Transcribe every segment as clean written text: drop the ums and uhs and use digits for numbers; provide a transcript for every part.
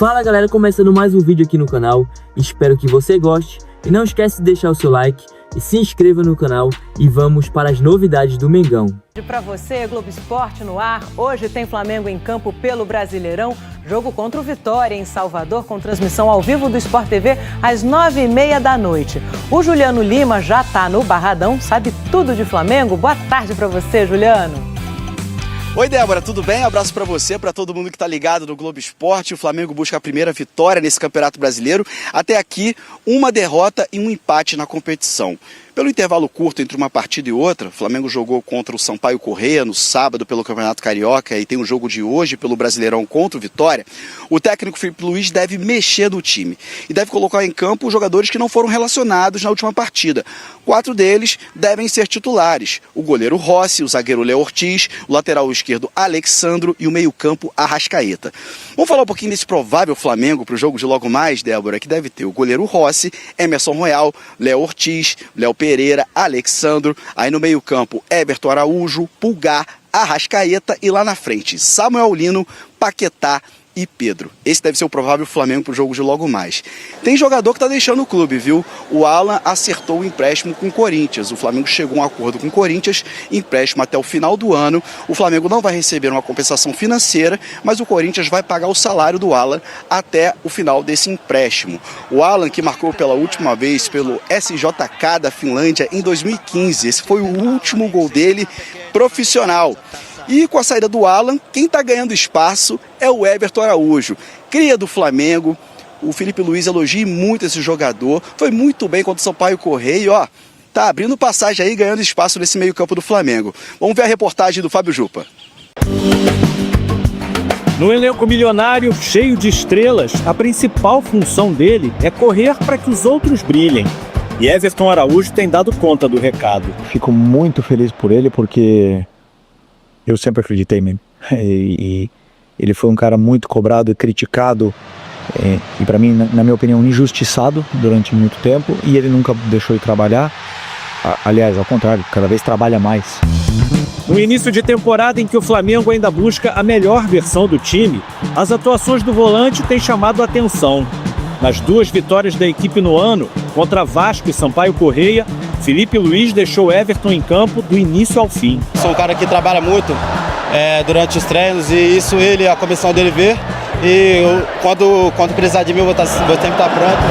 Fala galera, começando mais um vídeo aqui no canal, espero que você goste e não esquece de deixar o seu like e se inscreva no canal e vamos para as novidades do Mengão. Para você, Globo Esporte no ar, hoje tem Flamengo em campo pelo Brasileirão, jogo contra o Vitória em Salvador com transmissão ao vivo do Sport TV às 9h30 da noite. O Juliano Lima já tá no Barradão, sabe tudo de Flamengo? Boa tarde para você, Juliano. Oi Débora, tudo bem? Abraço para você, para todo mundo que está ligado no Globo Esporte. O Flamengo busca a primeira vitória nesse Campeonato Brasileiro. Até aqui, uma derrota e um empate na competição. Pelo intervalo curto entre uma partida e outra, o Flamengo jogou contra o Sampaio Corrêa no sábado pelo Campeonato Carioca e tem um jogo de hoje pelo Brasileirão contra o Vitória. O técnico Felipe Luiz deve mexer no time e deve colocar em campo os jogadores que não foram relacionados na última partida. 4 deles devem ser titulares: o goleiro Rossi, o zagueiro Léo Ortiz, o lateral esquerdo Alexandro e o meio-campo Arrascaeta. Vamos falar um pouquinho desse provável Flamengo para o jogo de logo mais, Débora, que deve ter o goleiro Rossi, Emerson Royal, Léo Ortiz, Léo Pereira, Alexandro, aí no meio-campo Everton Araújo, Pulgar, Arrascaeta e lá na frente Samuel Lino, Paquetá e Pedro. Esse deve ser o provável Flamengo para o jogo de logo mais. Tem jogador que está deixando o clube, viu? O Alan acertou o empréstimo com o Corinthians. O Flamengo chegou a um acordo com o Corinthians, empréstimo até o final do ano. O Flamengo não vai receber uma compensação financeira, mas o Corinthians vai pagar o salário do Alan até o final desse empréstimo. O Alan, que marcou pela última vez pelo SJK da Finlândia em 2015. Esse foi o último gol dele profissional. E com a saída do Alan, quem está ganhando espaço é o Everton Araújo, cria do Flamengo. O Felipe Luiz elogia muito esse jogador, foi muito bem contra o Sampaio Corrêa e tá abrindo passagem aí, ganhando espaço nesse meio campo do Flamengo. Vamos ver a reportagem do Fábio Jupa. No elenco milionário, cheio de estrelas, a principal função dele é correr para que os outros brilhem. E Everton Araújo tem dado conta do recado. Fico muito feliz por ele porque eu sempre acreditei nele. E ele foi um cara muito cobrado e criticado e para mim, na minha opinião, injustiçado durante muito tempo, e ele nunca deixou de trabalhar. Aliás, ao contrário, cada vez trabalha mais. No início de temporada em que o Flamengo ainda busca a melhor versão do time, as atuações do volante têm chamado a atenção. Nas 2 vitórias da equipe no ano, contra Vasco e Sampaio Corrêa, Felipe Luiz deixou Everton em campo do início ao fim. Sou um cara que trabalha muito durante os treinos, e isso a comissão dele vê. E quando precisar de mim, vou sempre estar pronto.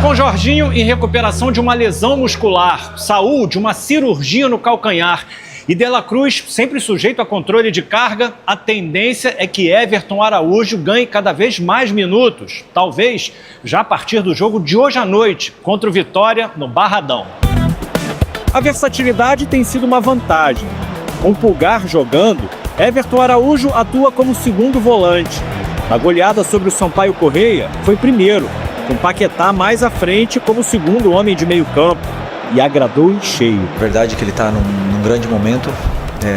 Com Jorginho em recuperação de uma lesão muscular, Saúl de uma cirurgia no calcanhar e De La Cruz sempre sujeito a controle de carga, a tendência é que Everton Araújo ganhe cada vez mais minutos, talvez já a partir do jogo de hoje à noite, contra o Vitória no Barradão. A versatilidade tem sido uma vantagem. Com Pulgar jogando, Everton Araújo atua como segundo volante. Na goleada sobre o Sampaio Corrêa, foi primeiro, com Paquetá mais à frente como segundo homem de meio campo. E agradou em cheio. Verdade que ele está num grande momento,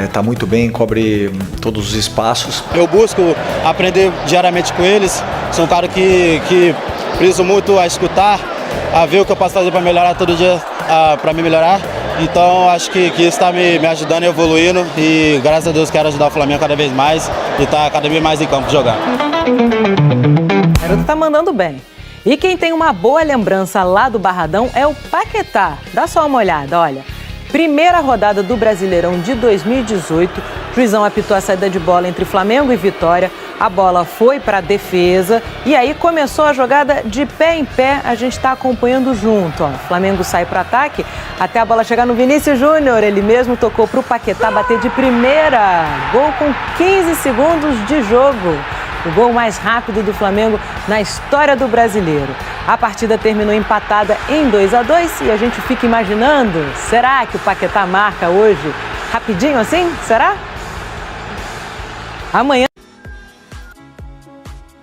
está muito bem, cobre todos os espaços. Eu busco aprender diariamente com eles, sou um cara que preciso muito a escutar, a ver o que eu posso fazer para melhorar todo dia, para me melhorar. Então acho que isso está me ajudando e evoluindo, e graças a Deus quero ajudar o Flamengo cada vez mais e estar cada vez mais em campo jogar. O garoto tá mandando bem. E quem tem uma boa lembrança lá do Barradão é o Paquetá. Dá só uma olhada, olha. Primeira rodada do Brasileirão de 2018, o juizão apitou a saída de bola entre Flamengo e Vitória, a bola foi para a defesa e aí começou a jogada de pé em pé, a gente está acompanhando junto. O Flamengo sai para o ataque até a bola chegar no Vinícius Júnior, ele mesmo tocou para o Paquetá bater de primeira, gol com 15 segundos de jogo. O gol mais rápido do Flamengo na história do Brasileiro. A partida terminou empatada em 2-2 e a gente fica imaginando, será que o Paquetá marca hoje rapidinho assim? Será? Amanhã.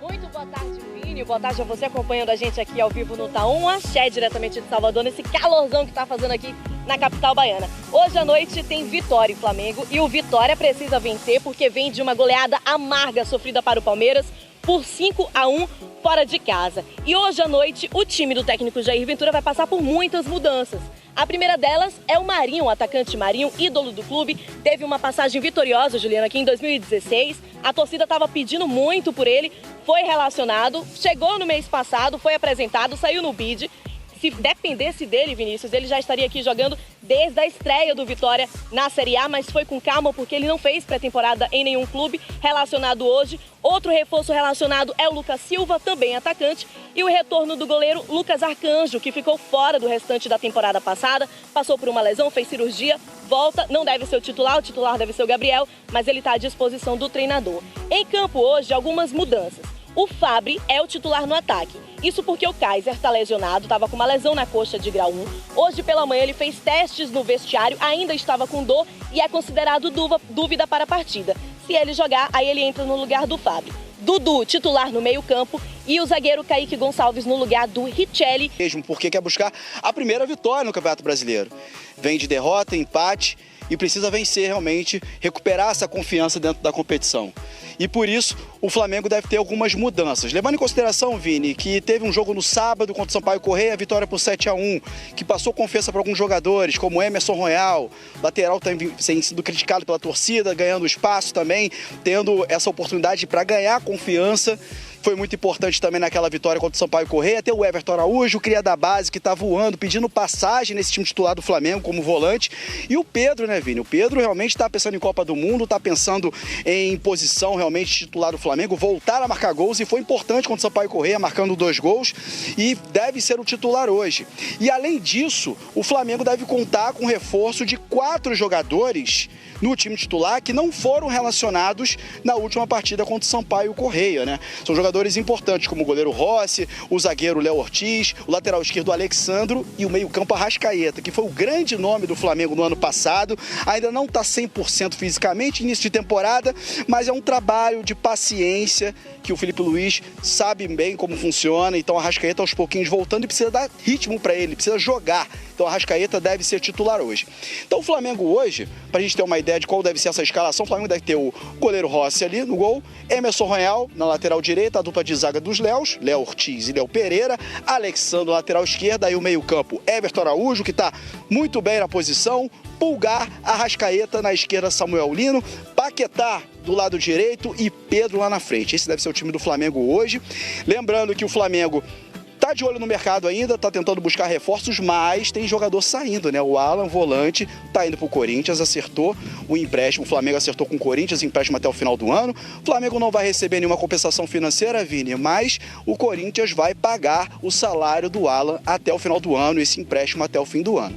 Muito boa tarde, Vini. Boa tarde a você acompanhando a gente aqui ao vivo no Tá1, axé diretamente de Salvador, nesse calorzão que tá fazendo aqui na capital baiana. Hoje à noite tem Vitória e Flamengo e o Vitória precisa vencer porque vem de uma goleada amarga sofrida para o Palmeiras por 5-1 fora de casa. E hoje à noite, o time do técnico Jair Ventura vai passar por muitas mudanças. A primeira delas é o Marinho, o atacante Marinho, ídolo do clube. Teve uma passagem vitoriosa, Juliana, aqui em 2016. A torcida estava pedindo muito por ele, foi relacionado, chegou no mês passado, foi apresentado, saiu no bid. Se dependesse dele, Vinícius, ele já estaria aqui jogando desde a estreia do Vitória na Série A, mas foi com calma porque ele não fez pré-temporada em nenhum clube relacionado hoje. Outro reforço relacionado é o Lucas Silva, também atacante, e o retorno do goleiro Lucas Arcanjo, que ficou fora do restante da temporada passada, passou por uma lesão, fez cirurgia, volta, não deve ser o titular deve ser o Gabriel, mas ele está à disposição do treinador. Em campo hoje, algumas mudanças. O Fabri é o titular no ataque. Isso porque o Kaiser está lesionado, estava com uma lesão na coxa de grau 1. Hoje pela manhã ele fez testes no vestiário, ainda estava com dor e é considerado dúvida para a partida. Se ele jogar, aí ele entra no lugar do Fabri. Dudu, titular no meio-campo, e o zagueiro Kaique Gonçalves no lugar do Richelli. Mesmo porque quer buscar a primeira vitória no Campeonato Brasileiro. Vem de derrota, empate e precisa vencer realmente, recuperar essa confiança dentro da competição. E por isso o Flamengo deve ter algumas mudanças. Levando em consideração, Vini, que teve um jogo no sábado contra o Sampaio Corrêa, vitória por 7-1, que passou confiança para alguns jogadores, como Emerson Royal, lateral tem sido criticado pela torcida, ganhando espaço também, tendo essa oportunidade para ganhar confiança. Foi muito importante também naquela vitória contra o Sampaio Corrêa. Tem o Everton Araújo, cria da base, que está voando, pedindo passagem nesse time titular do Flamengo como volante. E o Pedro, né, Vini? O Pedro realmente está pensando em Copa do Mundo, está pensando em posição realmente titular do Flamengo, voltar a marcar gols, e foi importante contra o Sampaio Corrêa, marcando 2 gols, e deve ser o titular hoje. E além disso, o Flamengo deve contar com um reforço de 4 jogadores no time titular que não foram relacionados na última partida contra o Sampaio Corrêa, né? São jogadores importantes como o goleiro Rossi, o zagueiro Léo Ortiz, o lateral esquerdo Alexandro e o meio-campo Arrascaeta, que foi o grande nome do Flamengo no ano passado. Ainda não está 100% fisicamente, início de temporada, mas é um trabalho de paciência que o Felipe Luiz sabe bem como funciona. Então o Arrascaeta aos pouquinhos voltando e precisa dar ritmo para ele, precisa jogar. Então o Arrascaeta deve ser titular hoje. Então o Flamengo hoje, para a gente ter uma ideia de qual deve ser essa escalação, o Flamengo deve ter o goleiro Rossi ali no gol, Emerson Royal na lateral direita, a dupla de zaga dos Léos, Léo Ortiz e Léo Pereira, Alexandre lateral esquerda, aí o meio-campo Everton Araújo, que está muito bem na posição, Pulgar, Arrascaeta na esquerda, Samuel Lino, Paquetá do lado direito e Pedro lá na frente. Esse deve ser o time do Flamengo hoje. Lembrando que o Flamengo tá de olho no mercado ainda, tá tentando buscar reforços, mas tem jogador saindo, né? O Alan, volante, tá indo pro Corinthians, acertou o empréstimo. O Flamengo acertou com o Corinthians, empréstimo até o final do ano. O Flamengo não vai receber nenhuma compensação financeira, Vini, mas o Corinthians vai pagar o salário do Alan até o final do ano, esse empréstimo até o fim do ano.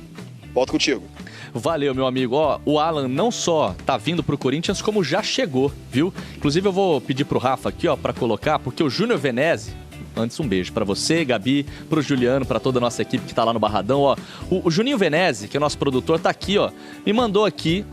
Volto contigo. Valeu, meu amigo. Ó, o Alan não só tá vindo pro Corinthians, como já chegou, viu? Inclusive eu vou pedir pro Rafa aqui, ó, pra colocar, porque o Júnior Venezzi, antes um beijo pra você, Gabi, pro Juliano, pra toda a nossa equipe que tá lá no Barradão, ó. O Juninho Venezzi, que é o nosso produtor, tá aqui, ó, me mandou aqui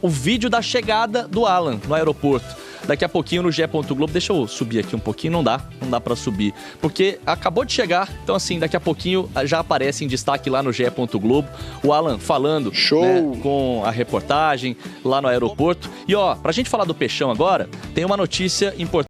o vídeo da chegada do Alan no aeroporto. Daqui a pouquinho no GE. Globo, deixa eu subir aqui um pouquinho, não dá pra subir, porque acabou de chegar, então assim, daqui a pouquinho já aparece em destaque lá no GE. Globo, o Alan falando, né, com a reportagem lá no aeroporto. E ó, pra gente falar do Peixão agora, tem uma notícia importante.